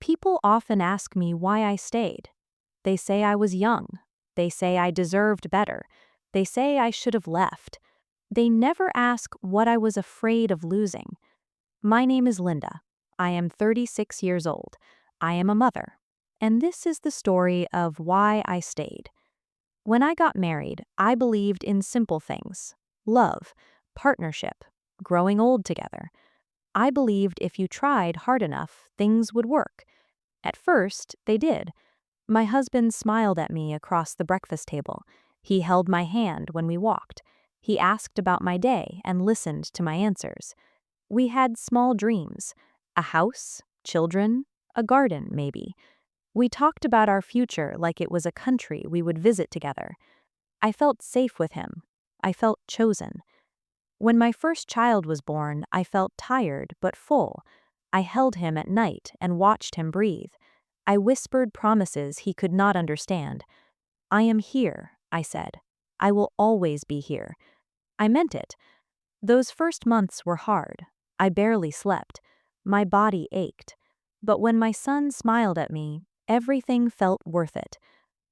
People often ask me why I stayed. They say I was young. They say I deserved better. They say I should have left. They never ask what I was afraid of losing. My name is Linda. I am 36 years old. I am a mother. And this is the story of why I stayed. When I got married, I believed in simple things: love, partnership, growing old together. I believed if you tried hard enough, things would work. At first, they did. My husband smiled at me across the breakfast table. He held my hand when we walked. He asked about my day and listened to my answers. We had small dreams: a house, children, a garden, maybe. We talked about our future like it was a country we would visit together. I felt safe with him. I felt chosen. When my first child was born, I felt tired but full. I held him at night and watched him breathe. I whispered promises he could not understand. "I am here," I said. "I will always be here." I meant it. Those first months were hard. I barely slept. My body ached. But when my son smiled at me, everything felt worth it.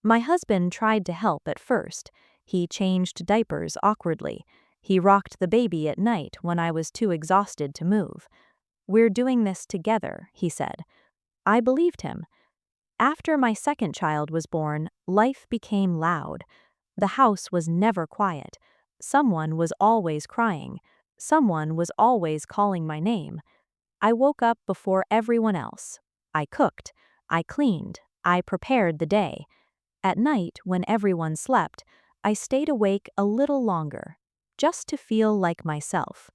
My husband tried to help at first. He changed diapers awkwardly. He rocked the baby at night when I was too exhausted to move. "We're doing this together," he said. I believed him. After my second child was born, life became loud. The house was never quiet. Someone was always crying. Someone was always calling my name. I woke up before everyone else. I cooked. I cleaned. I prepared the day. At night, when everyone slept, I stayed awake a little longer, just to feel like myself.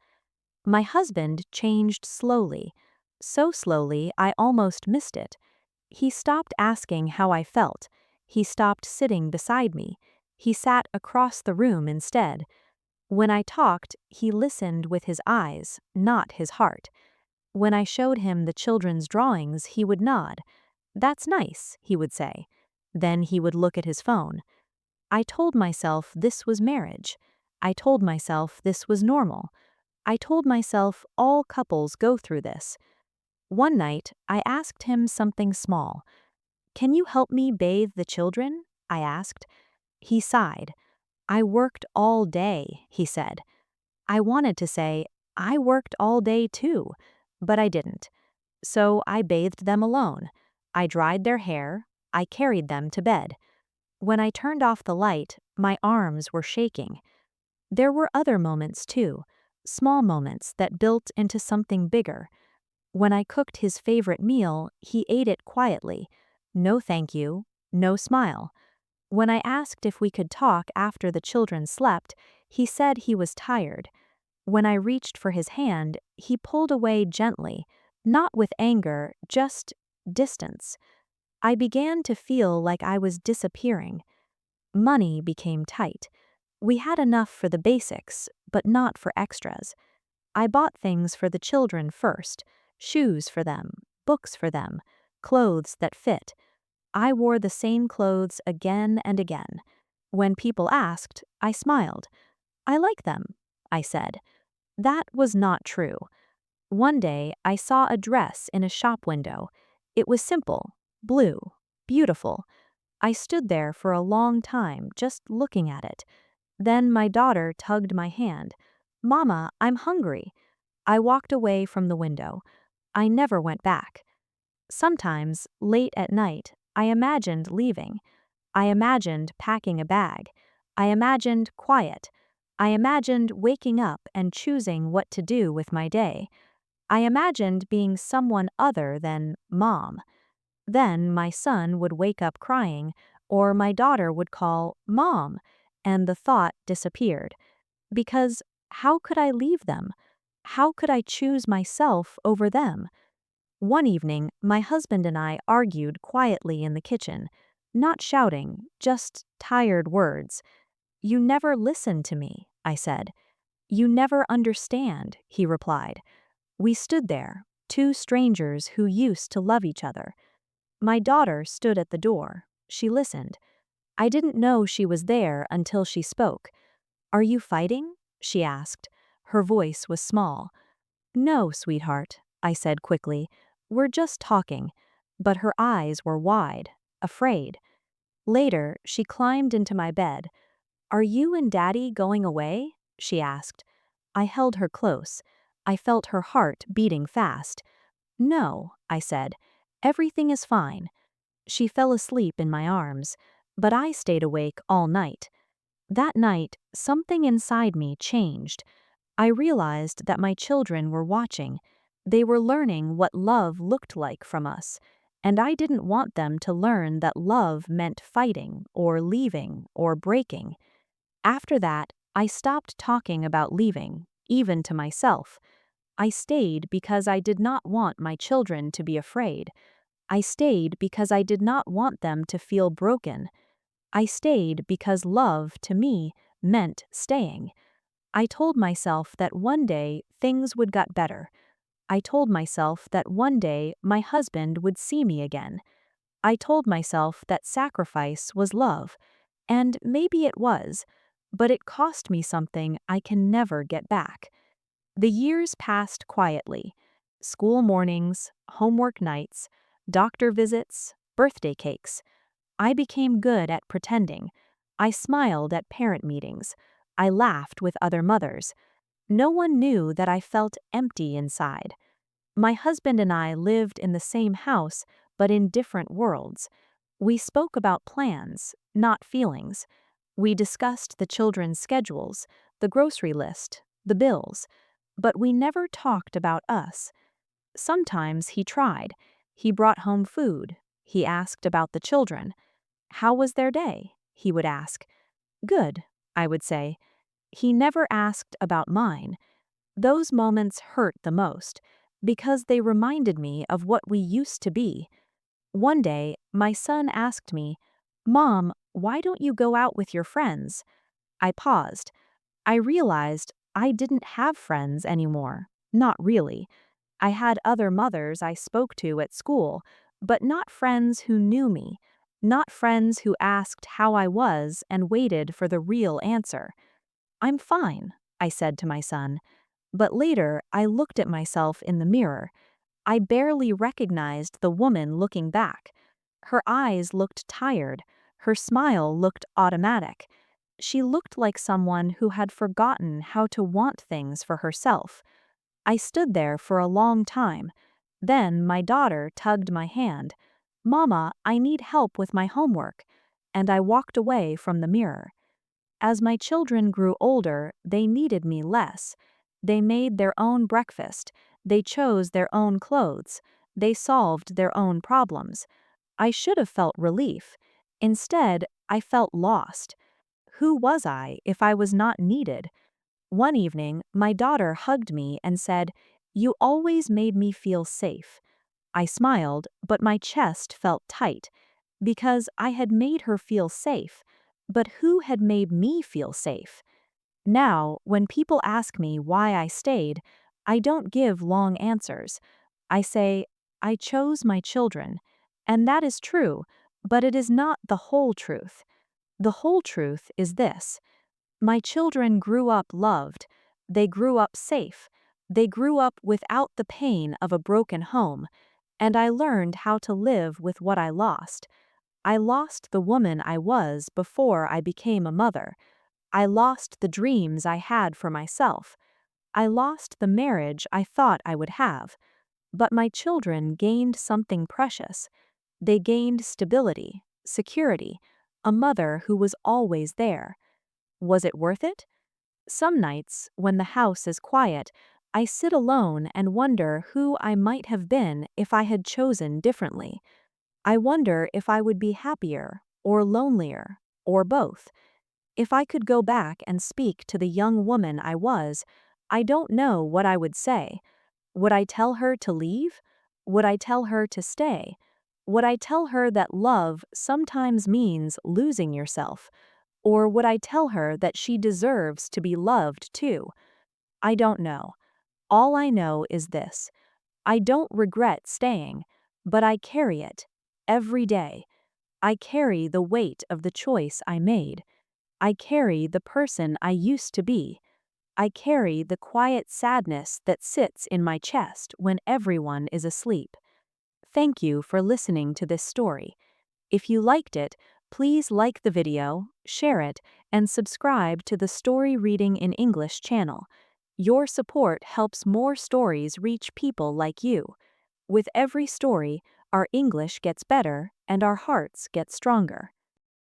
My husband changed slowly. So slowly, I almost missed it. He stopped asking how I felt. He stopped sitting beside me. He sat across the room instead. When I talked, he listened with his eyes, not his heart. When I showed him the children's drawings, he would nod. "That's nice," he would say. Then he would look at his phone. I told myself this was marriage. I told myself this was normal. I told myself all couples go through this. One night, I asked him something small. "Can you help me bathe the children?" I asked. He sighed. "I worked all day," he said. I wanted to say, "I worked all day too," but I didn't. So I bathed them alone. I dried their hair. I carried them to bed. When I turned off the light, my arms were shaking. There were other moments too, small moments that built into something bigger. When I cooked his favorite meal, he ate it quietly. No thank you, no smile. When I asked if we could talk after the children slept, he said he was tired. When I reached for his hand, he pulled away gently, not with anger, just distance. I began to feel like I was disappearing. Money became tight. We had enough for the basics, but not for extras. I bought things for the children first: shoes for them, books for them, clothes that fit. I wore the same clothes again and again. When people asked, I smiled. "I like them," I said. That was not true. One day, I saw a dress in a shop window. It was simple, blue, beautiful. I stood there for a long time, just looking at it. Then my daughter tugged my hand. "Mama, I'm hungry." I walked away from the window. I never went back. Sometimes, late at night, I imagined leaving. I imagined packing a bag. I imagined quiet. I imagined waking up and choosing what to do with my day. I imagined being someone other than Mom. Then my son would wake up crying, or my daughter would call Mom, and the thought disappeared. Because how could I leave them? How could I choose myself over them? One evening, my husband and I argued quietly in the kitchen, not shouting, just tired words. "You never listen to me," I said. "You never understand," he replied. We stood there, two strangers who used to love each other. My daughter stood at the door. She listened. I didn't know she was there until she spoke. "Are you fighting?" she asked. Her voice was small. "No, sweetheart," I said quickly. "We're just talking." but her eyes were wide, afraid. Later, she climbed into my bed. "Are you and Daddy going away?" she asked. I held her close. I felt her heart beating fast. "No," I said. "Everything is fine." She fell asleep in my arms, but I stayed awake all night. That night, something inside me changed. I realized that my children were watching. They were learning what love looked like from us, and I didn't want them to learn that love meant fighting or leaving or breaking. After that, I stopped talking about leaving, even to myself. I stayed because I did not want my children to be afraid. I stayed because I did not want them to feel broken. I stayed because love, to me, meant staying. I told myself that one day things would get better. I told myself that one day my husband would see me again. I told myself that sacrifice was love, and maybe it was, but it cost me something I can never get back. The years passed quietly. School mornings, homework nights, doctor visits, birthday cakes. I became good at pretending. I smiled at parent meetings. I laughed with other mothers. No one knew that I felt empty inside. My husband and I lived in the same house, but in different worlds. We spoke about plans, not feelings. We discussed the children's schedules, the grocery list, the bills, but we never talked about us. Sometimes he tried. He brought home food. He asked about the children. "How was their day?" he would ask. "Good," I would say. He never asked about mine. Those moments hurt the most, because they reminded me of what we used to be. One day, my son asked me, "Mom, why don't you go out with your friends?" I paused. I realized I didn't have friends anymore. Not really. I had other mothers I spoke to at school, but not friends who knew me, not friends who asked how I was and waited for the real answer. "I'm fine," I said to my son. But later, I looked at myself in the mirror. I barely recognized the woman looking back. Her eyes looked tired. Her smile looked automatic. She looked like someone who had forgotten how to want things for herself. I stood there for a long time. Then my daughter tugged my hand. "Mama, I need help with my homework." And I walked away from the mirror. As my children grew older, they needed me less. They made their own breakfast. They chose their own clothes. They solved their own problems. I should have felt relief. Instead, I felt lost. Who was I if I was not needed? One evening, my daughter hugged me and said, "You always made me feel safe." I smiled, but my chest felt tight, because I had made her feel safe. But who had made me feel safe? Now, when people ask me why I stayed, I don't give long answers. I say, I chose my children. And that is true, but it is not the whole truth. The whole truth is this: my children grew up loved. They grew up safe. They grew up without the pain of a broken home. And I learned how to live with what I lost. I lost the woman I was before I became a mother. I lost the dreams I had for myself. I lost the marriage I thought I would have. But my children gained something precious. They gained stability, security, a mother who was always there. Was it worth it? Some nights, when the house is quiet, I sit alone and wonder who I might have been if I had chosen differently. I wonder if I would be happier, or lonelier, or both. If I could go back and speak to the young woman I was, I don't know what I would say. Would I tell her to leave? Would I tell her to stay? Would I tell her that love sometimes means losing yourself? Or would I tell her that she deserves to be loved too? I don't know. All I know is this: I don't regret staying, but I carry it every day. I carry the weight of the choice I made. I carry the person I used to be. I carry the quiet sadness that sits in my chest when everyone is asleep. Thank you for listening to this story. If you liked it, please like the video, share it, and subscribe to the Story Reading in English channel. Your support helps more stories reach people like you. With every story, our English gets better and our hearts get stronger.